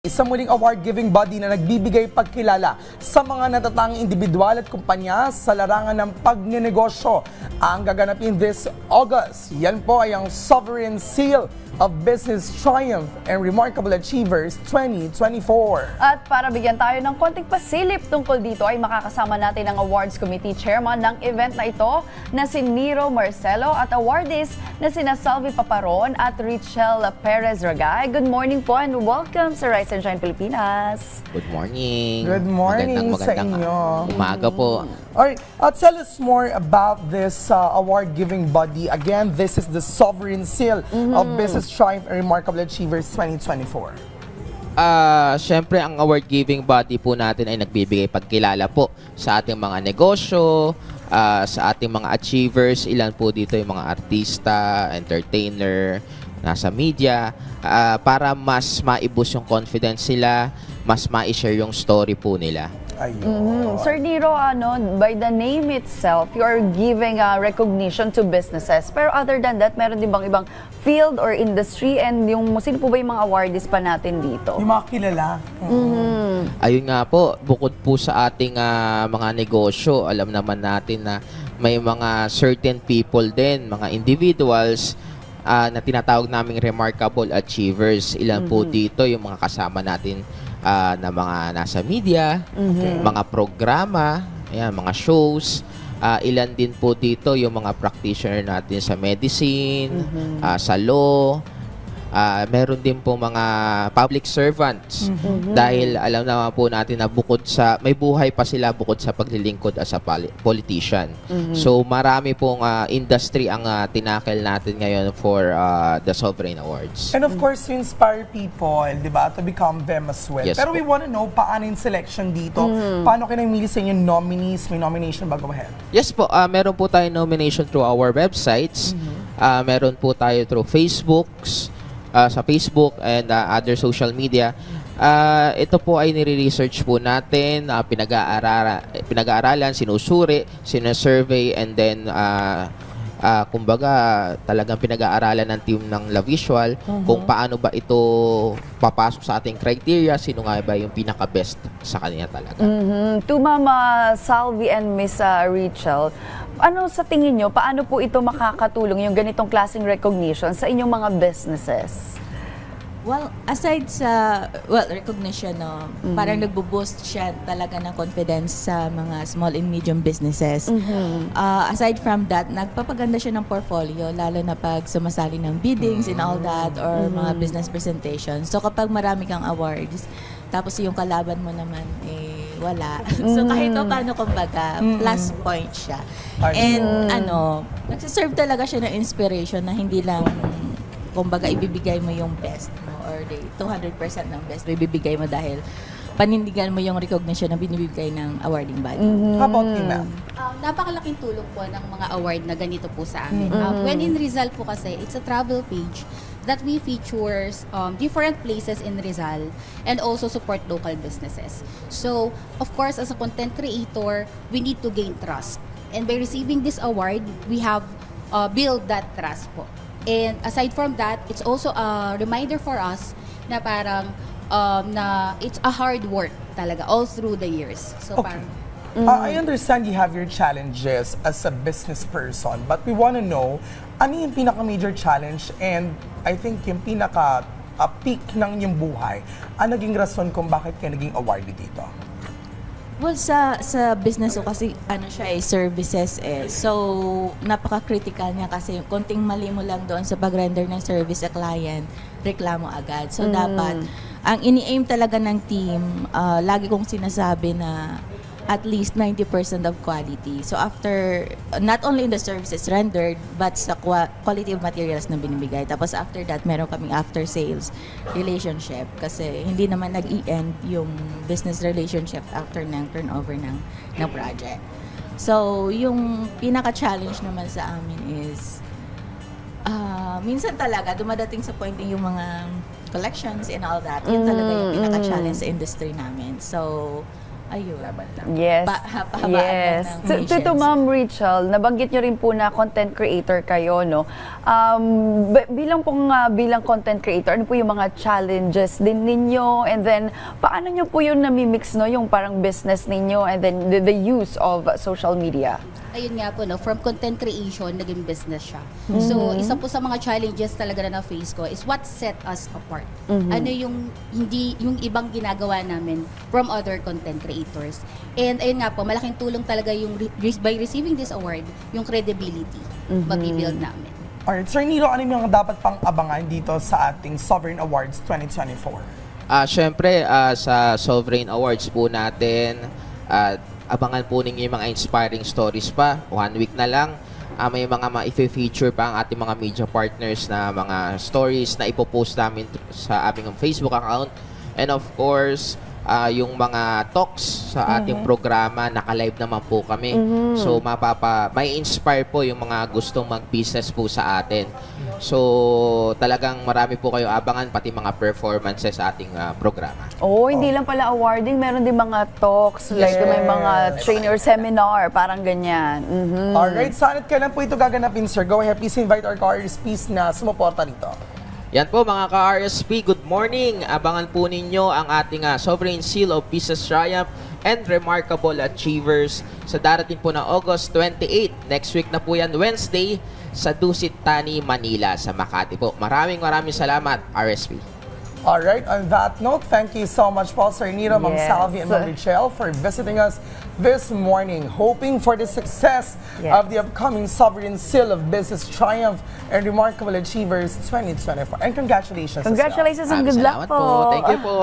Isang muling award-giving body na nagbibigay pagkilala sa mga natatanging individual at kumpanya sa larangan ng pagnenegosyo. Ang gaganapin this August, yan po ay ang Sovereign Seal of Business Triumph and Remarkable Achievers 2024. At para bigyan tayo ng konting pasilip tungkol dito ay makakasama natin ang Awards Committee Chairman ng event na ito na si Niro Marcelo at awardees na sina Salvi Paparon at Richelle Perez Ragay. Good morning po and welcome sa Rise and Shine Pilipinas. Good morning. Good morning sa inyo. Umaga po. Alright, tell us more about this award-giving body. Again, this is the Sovereign Seal of Business Triumph and Remarkable Achievers 2024. Siyempre, ang award-giving body po natin ay nagbibigay pagkilala po sa ating mga negosyo, sa ating mga achievers. Ilan po dito yung mga artista, entertainer, nasa media, para mas maibus yung confidence sila, mas ma-share yung story po nila. Sir Niro, by the name itself, you are giving recognition to businesses. Pero other than that, meron din bang ibang field or industry? And sino po ba yung mga awardees pa natin dito? Yung mga kilala. Ayun nga po, bukod po sa ating mga negosyo, alam naman natin na may mga certain people din, mga individuals, na tinatawag naming remarkable achievers. Ilan po dito yung mga kasama natin na mga nasa media, mga programa, ayan, mga shows. Ilan din po dito yung mga practitioner natin sa medicine, sa law. Meron din po mga public servants. Dahil alam naman po natin na bukod sa, may buhay pa sila bukod sa paglilingkod as a politician. So marami pong industry ang tinakel natin ngayon for the Sovereign Awards. And of course, to inspire people, di ba, to become them as well. Yes, Pero po. we want to know, paano yung selection dito? Paano kayo namili sa inyong nominees? May nomination ba? Go ahead. Yes po, meron po tayo nomination through our websites. Meron po tayo through sa Facebook and other social media. Ito po ay nire-research po natin, pinag-aaralan, sinusuri, sinesurvey, and then kumbaga talagang pinag-aaralan ng team ng La Visual kung paano ba ito papasok sa ating criteria, sino nga ba yung pinaka-best sa kanya talaga. To Mama Salvi and Miss Richelle, ano sa tingin nyo, paano po ito makakatulong yung ganitong klaseng recognition sa inyong mga businesses? Well, aside sa recognition, parang nagbo-boost siya talaga ng confidence sa mga small and medium businesses. Aside from that, nagpapaganda siya ng portfolio, lalo na pag sumasali ng biddings and all that, or mga business presentations. So kapag marami kang awards, tapos yung kalaban mo naman wala. So kahit paano, kumbaga, plus point siya. And nagsiserve talaga siya ng inspiration na hindi lang, kumbaga, ibibigay mo yung best mo or 200% ng best mo ibibigay mo dahil panindigan mo yung recognition na binibigay ng awarding body. How about you, ma'am? Napakalaking tulong po ng mga award na ganito po sa amin. When in Rizal po kasi, it's a travel page that we features different places in Rizal and also support local businesses. So, of course, as a content creator, we need to gain trust. And by receiving this award, we have built that trust po. And aside from that, it's also a reminder for us na parang na it's a hard work talaga all through the years. So parang I understand you have your challenges as a business person, but we want to know, ano yung pinaka-major challenge and I think yung pinaka-peak ng inyong buhay, ang naging rason kung bakit kayo naging awarded dito? Well, sa business ko kasi siya services So, napaka-critical niya kasi konting mali mo lang doon sa pag-render ng service sa client, reklamo agad. So, dapat, ang ini-aim talaga ng team, lagi kong sinasabi na at least 90% of quality. So after, not only in the services rendered, but sa quality of materials na binibigay. Tapos after that, meron kaming after sales relationship kasi hindi naman nag-i-end yung business relationship after ng turnover ng project. So yung pinaka-challenge naman sa amin is minsan talaga dumadating sa point yung mga collections and all that. Yun talaga yung pinaka-challenge sa industry namin. So ayun. Yes. Pahabaan Yes. lang ng To patience. Ma'am Rachel, nabanggit nyo rin po na content creator kayo, no? Bilang content creator, ano po yung mga challenges din ninyo? And then, paano nyo po yung namimix, no? Yung parang business ninyo and then the use of social media? Ayun nga po, no, from content creation, naging business siya. So, isa po sa mga challenges talaga na na-face ko is what set us apart. Ano yung yung ibang ginagawa namin from other content creators. And ayun nga po, malaking tulong talaga yung by receiving this award, yung credibility mag-build namin. Alright, Sir Nero, ano yung mga dapat pang abangan dito sa ating Sovereign Awards 2024? Syempre, sa Sovereign Awards po natin, abangan po ninyo yung mga inspiring stories pa. 1 week na lang. May mga ma-feature pa ang ating mga media partners na mga stories na ipopost namin sa aming Facebook account. And of course, yung mga talks sa ating programa, naka-live naman po kami. So, may inspire po yung mga gustong mag-business po sa atin. So, talagang marami po kayo abangan, pati mga performances sa ating programa. Hindi lang pala awarding, meron din mga talks, like may mga trainer seminar, parang ganyan. Alright, saan at kailan po ito gaganapin, sir? Go ahead, please invite our ka-RSPs na sumuporta dito. Yan po mga ka-RSP, good morning! Abangan po ninyo ang ating Sovereign Seal of Business Triumph and Remarkable Achievers sa darating po ng August 28. Next week na po yan, Wednesday, sa Dusit Tani, Manila, sa Makati po. Maraming salamat, RSP. Alright, on that note, thank you so much po, Sir Nero, Ma'am Yes. Salvi, and Ma'am Richelle for visiting us this morning, hoping for the success of the upcoming Sovereign Seal of Business Triumph and Remarkable Achievers 2024. And congratulations as well. Congratulations and good luck Salamat po. Thank you po.